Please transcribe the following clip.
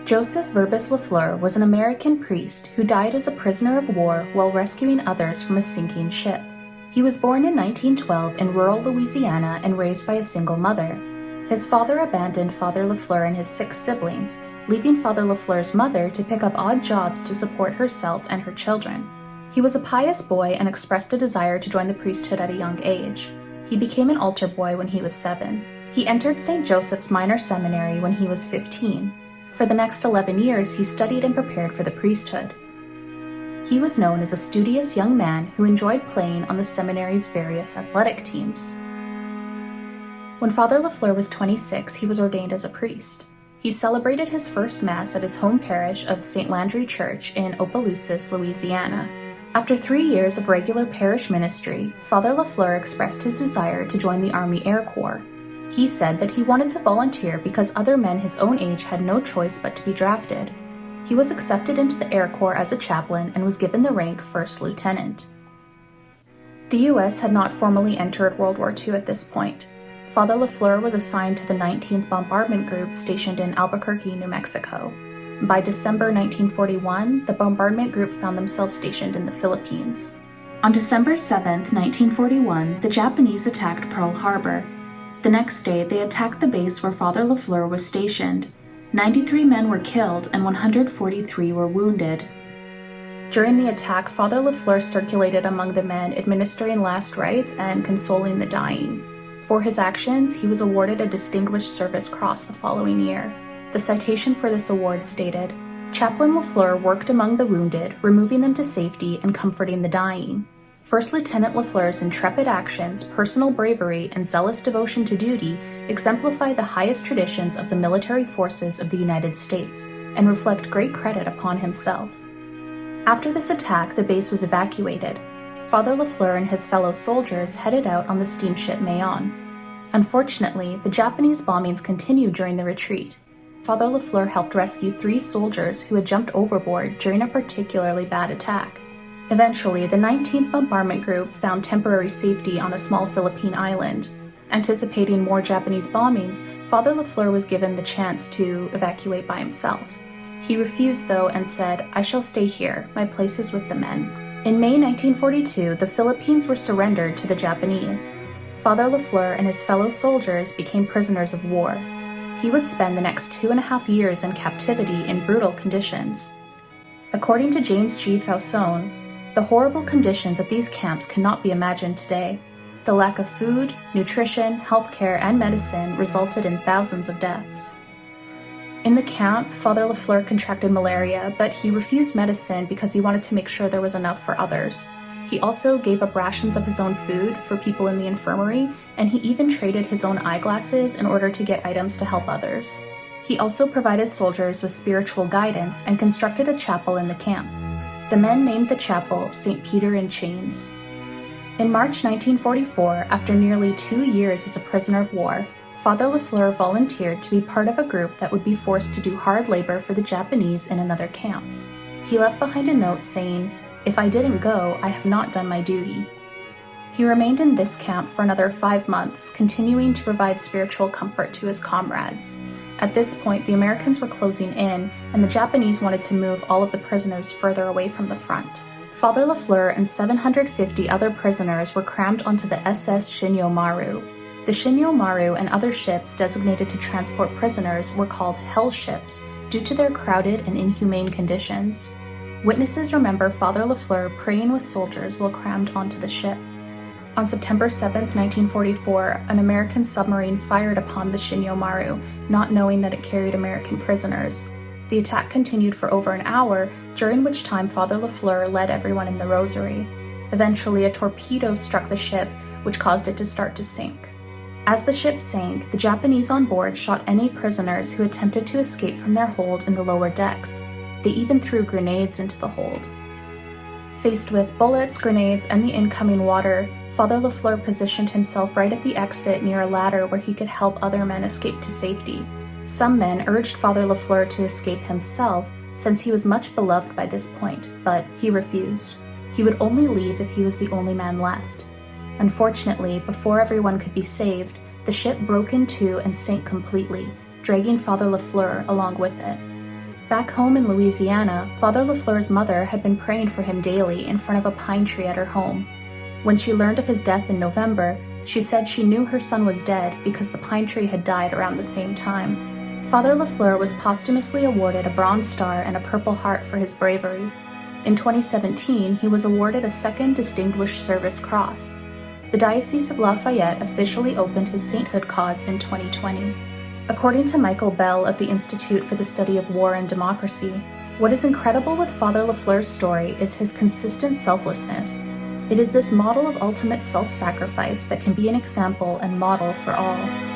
Joseph Verbis Lafleur was an American priest who died as a prisoner of war while rescuing others from a sinking ship. He was born in 1912 in rural Louisiana and raised by a single mother. His father abandoned Father Lafleur and his 6 siblings, leaving Father Lafleur's mother to pick up odd jobs to support herself and her children. He was a pious boy and expressed a desire to join the priesthood at a young age. He became an altar boy when he was 7. He entered St. Joseph's Minor Seminary when he was 15. For the next 11 years, he studied and prepared for the priesthood. He was known as a studious young man who enjoyed playing on the seminary's various athletic teams. When Father Lafleur was 26, he was ordained as a priest. He celebrated his first Mass at his home parish of St. Landry Church in Opelousas, Louisiana. After 3 years of regular parish ministry, Father Lafleur expressed his desire to join the Army Air Corps. He said that he wanted to volunteer because other men his own age had no choice but to be drafted. He was accepted into the Air Corps as a chaplain and was given the rank First Lieutenant. The U.S. had not formally entered World War II at this point. Father Lafleur was assigned to the 19th Bombardment Group stationed in Albuquerque, New Mexico. By December 1941, the Bombardment Group found themselves stationed in the Philippines. On December 7, 1941, the Japanese attacked Pearl Harbor. The next day, they attacked the base where Father Lafleur was stationed. 93 men were killed and 143 were wounded. During the attack, Father Lafleur circulated among the men, administering last rites and consoling the dying. For his actions, he was awarded a Distinguished Service Cross the following year. The citation for this award stated, "Chaplain Lafleur worked among the wounded, removing them to safety and comforting the dying. First Lieutenant Lafleur's intrepid actions, personal bravery, and zealous devotion to duty exemplify the highest traditions of the military forces of the United States and reflect great credit upon himself." After this attack, the base was evacuated. Father Lafleur and his fellow soldiers headed out on the steamship Mayon. Unfortunately, the Japanese bombings continued during the retreat. Father Lafleur helped rescue 3 soldiers who had jumped overboard during a particularly bad attack. Eventually, the 19th Bombardment Group found temporary safety on a small Philippine island. Anticipating more Japanese bombings, Father Lafleur was given the chance to evacuate by himself. He refused, though, and said, "I shall stay here. My place is with the men." In May 1942, the Philippines were surrendered to the Japanese. Father Lafleur and his fellow soldiers became prisoners of war. He would spend the next 2.5 years in captivity in brutal conditions. According to James G. Fausone, the horrible conditions at these camps cannot be imagined today. The lack of food, nutrition, healthcare, and medicine resulted in thousands of deaths. In the camp, Father Lafleur contracted malaria, but he refused medicine because he wanted to make sure there was enough for others. He also gave up rations of his own food for people in the infirmary, and he even traded his own eyeglasses in order to get items to help others. He also provided soldiers with spiritual guidance and constructed a chapel in the camp. The men named the chapel St. Peter in Chains. In March 1944, after nearly 2 years as a prisoner of war, Father Lafleur volunteered to be part of a group that would be forced to do hard labor for the Japanese in another camp. He left behind a note saying, "If I didn't go, I have not done my duty." He remained in this camp for another 5 months, continuing to provide spiritual comfort to his comrades. At this point, the Americans were closing in, and the Japanese wanted to move all of the prisoners further away from the front. Father Lafleur and 750 other prisoners were crammed onto the SS Shinyo Maru. The Shinyo Maru and other ships designated to transport prisoners were called hell ships due to their crowded and inhumane conditions. Witnesses remember Father Lafleur praying with soldiers while crammed onto the ship. On September 7, 1944, an American submarine fired upon the Shinyo Maru, not knowing that it carried American prisoners. The attack continued for over an hour, during which time Father Lafleur led everyone in the rosary. Eventually, a torpedo struck the ship, which caused it to start to sink. As the ship sank, the Japanese on board shot any prisoners who attempted to escape from their hold in the lower decks. They even threw grenades into the hold. Faced with bullets, grenades, and the incoming water, Father Lafleur positioned himself right at the exit near a ladder where he could help other men escape to safety. Some men urged Father Lafleur to escape himself, since he was much beloved by this point, but he refused. He would only leave if he was the only man left. Unfortunately, before everyone could be saved, the the ship broke in two and sank completely, dragging Father Lafleur along with it. Back home in Louisiana, Father Lafleur's mother had been praying for him daily in front of a pine tree at her home. When she learned of his death in November, she said she knew her son was dead because the pine tree had died around the same time. Father Lafleur was posthumously awarded a Bronze Star and a Purple Heart for his bravery. In 2017, he was awarded a Second Distinguished Service Cross. The Diocese of Lafayette officially opened his sainthood cause in 2020. According to Michael Bell of the Institute for the Study of War and Democracy, what is incredible with Father Lafleur's story is his consistent selflessness. It is this model of ultimate self-sacrifice that can be an example and model for all.